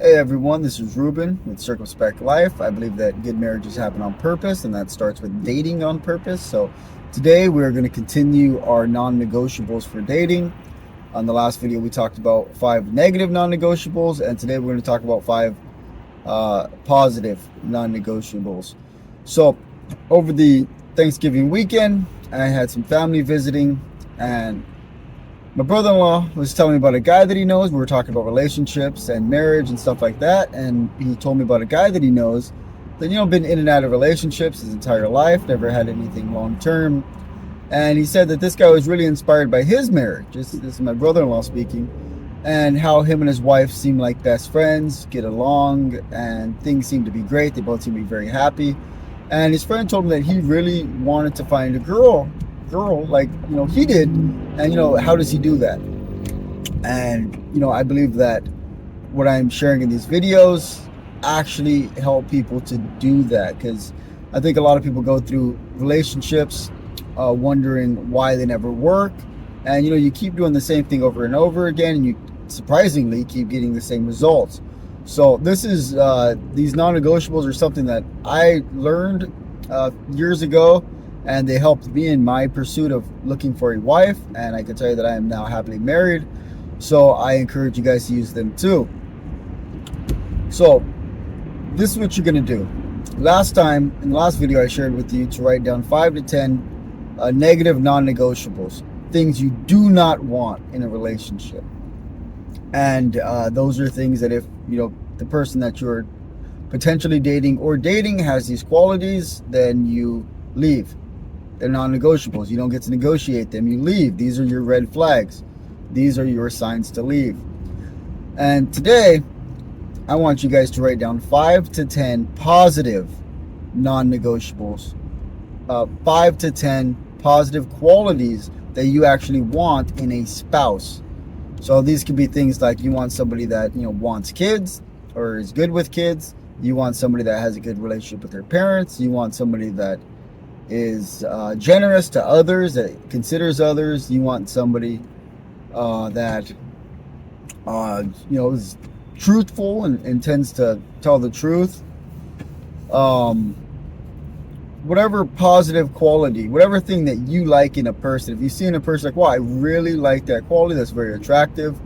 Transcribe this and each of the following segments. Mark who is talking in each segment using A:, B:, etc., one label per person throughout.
A: Hey everyone, this is Ruben with Circumspect Life. I believe that good marriages happen on purpose, and that starts with dating on purpose. So today we're going to continue our non-negotiables for dating. On the last video, we talked about 5 negative non-negotiables, and today we're going to talk about 5 positive non-negotiables. So over the Thanksgiving weekend, I had some family visiting, and my brother-in-law was telling me about a guy that he knows. We were talking about relationships and marriage and stuff like that, and he told me about a guy that he knows that been in and out of relationships his entire life, never had anything long-term. And he said that this guy was really inspired by his marriage. This is my brother-in-law speaking, and how him and his wife seem like best friends, get along, and things seem to be great. They both seem to be very happy. And his friend told him that he really wanted to find a girl like he did, and how does he do that? And I believe that what I'm sharing in these videos actually help people to do that, because I think a lot of people go through relationships wondering why they never work, and you keep doing the same thing over and over again, and you surprisingly keep getting the same results. So this is these non-negotiables are something that I learned years ago, and they helped me in my pursuit of looking for a wife, and I can tell you that I am now happily married. So I encourage you guys to use them too. So this is what you're going to do. Last time, in the last video, I shared with you to write down 5 to 10 negative non-negotiables, things you do not want in a relationship. And those are things that if the person that you're potentially dating has these qualities, then you leave. They're non-negotiables. You don't get to negotiate them. You leave. These are your red flags. These are your signs to leave. And today, I want you guys to write down 5 to 10 positive non-negotiables. 5 to 10 positive qualities that you actually want in a spouse. So these could be things like you want somebody that wants kids or is good with kids. You want somebody that has a good relationship with their parents. You want somebody that is generous to others, that considers others. You want somebody that is truthful and intends to tell the truth. Whatever positive quality, whatever thing that you like in a person. If you see in a person like, wow, I really like that quality, that's very attractive,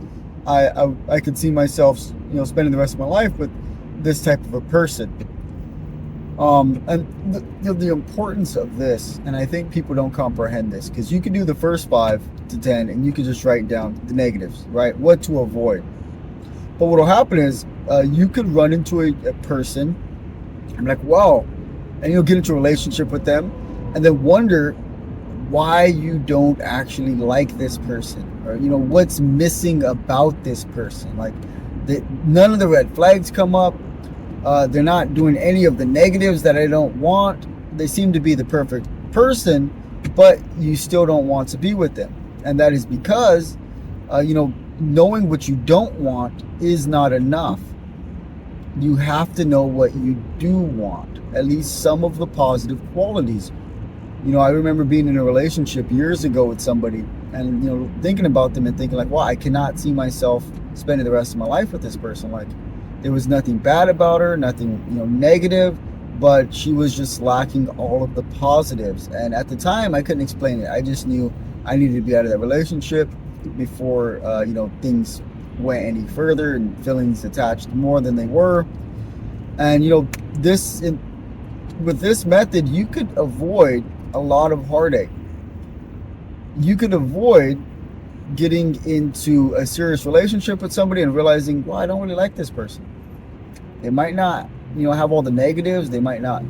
A: I could see myself spending the rest of my life with this type of a person. And the importance of this, and I think people don't comprehend this, because you can do the first 5 to 10 and you can just write down the negatives, right? What to avoid. But what will happen is you could run into a person and be like, wow, and you'll get into a relationship with them and then wonder why you don't actually like this person, or what's missing about this person. Like none of the red flags come up. They're not doing any of the negatives that I don't want. They seem to be the perfect person, but you still don't want to be with them. And that is because, knowing what you don't want is not enough. You have to know what you do want, at least some of the positive qualities. I remember being in a relationship years ago with somebody and, thinking about them and thinking like, wow, I cannot see myself spending the rest of my life with this person. Like, there was nothing bad about her, nothing negative, but she was just lacking all of the positives. And at the time, I couldn't explain it. I just knew I needed to be out of that relationship before things went any further and feelings attached more than they were. And with this method, you could avoid a lot of heartache. You could avoid getting into a serious relationship with somebody and realizing, well, I don't really like this person. They might not, have all the negatives. They might not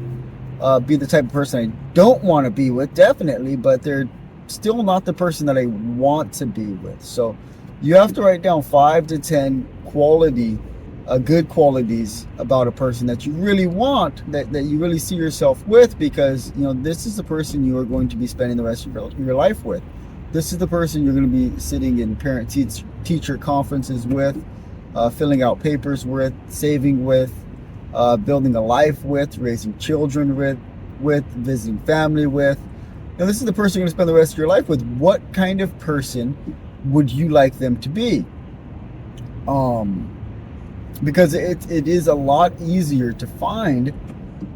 A: be the type of person I don't want to be with, definitely, but they're still not the person that I want to be with. So you have to write down 5 to 10 good qualities about a person that you really want, that you really see yourself with, because this is the person you are going to be spending the rest of your life with. This is the person you're going to be sitting in parent-teacher conferences with, filling out papers with, saving with, building a life with, raising children with, visiting family with. This is the person you're going to spend the rest of your life with. What kind of person would you like them to be? because it is a lot easier to find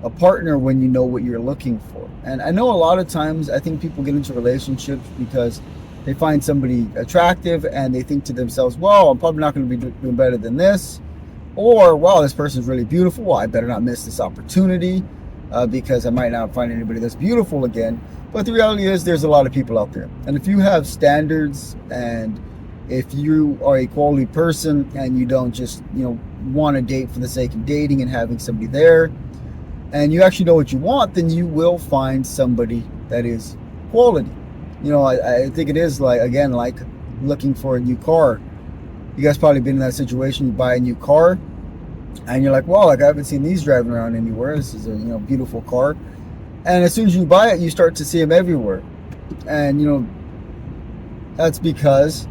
A: a partner when you know what you're looking for. And I know a lot of times I think people get into relationships because they find somebody attractive and they think to themselves, well, I'm probably not going to be doing better than this. Or, wow, this person's really beautiful. Well, I better not miss this opportunity because I might not find anybody that's beautiful again. But the reality is there's a lot of people out there. And if you have standards, and if you are a quality person and you don't just, want to date for the sake of dating and having somebody there, and you actually know what you want, then you will find somebody that is quality. I think it is like, again, like looking for a new car. You guys probably been in that situation. You buy a new car and you're like, well, like I haven't seen these driving around anywhere. This is a beautiful car. And as soon as you buy it, you start to see them everywhere. And that's because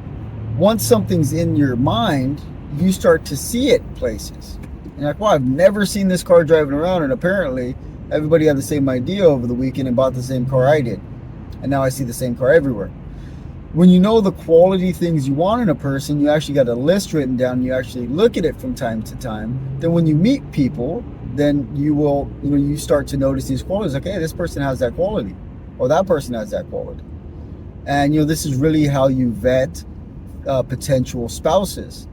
A: once something's in your mind, you start to see it places. And you're like, well, I've never seen this car driving around, and apparently everybody had the same idea over the weekend and bought the same car I did. And now I see the same car everywhere. When you know the quality things you want in a person, you actually got a list written down, you actually look at it from time to time. Then when you meet people, then you will, you start to notice these qualities. Okay, this person has that quality, or that person has that quality. And this is really how you vet potential spouses,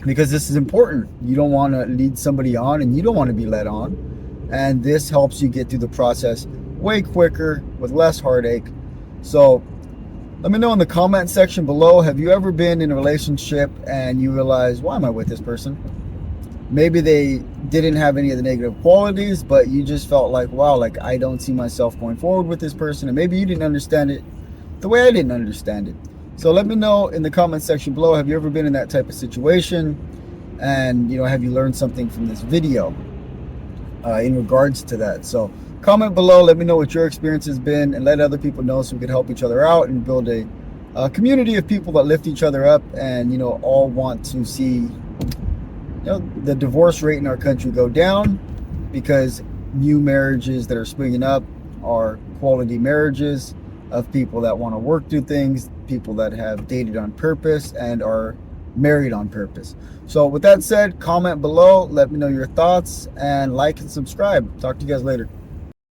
A: because this is important. You don't want to lead somebody on, and you don't want to be led on. And this helps you get through the process way quicker with less heartache. So let me know in the comment section below, have you ever been in a relationship and you realize, why am I with this person? Maybe they didn't have any of the negative qualities, but you just felt like, wow, like I don't see myself going forward with this person. And maybe you didn't understand it the way I didn't understand it. So let me know in the comment section below, have you ever been in that type of situation? And have you learned something from this video in regards to that? So comment below, let me know what your experience has been, and let other people know so we can help each other out and build a community of people that lift each other up, and all want to see the divorce rate in our country go down, because new marriages that are springing up are quality marriages of people that want to work through things, people that have dated on purpose and are married on purpose. So with that said, comment below, let me know your thoughts, and like and subscribe. Talk to you guys later.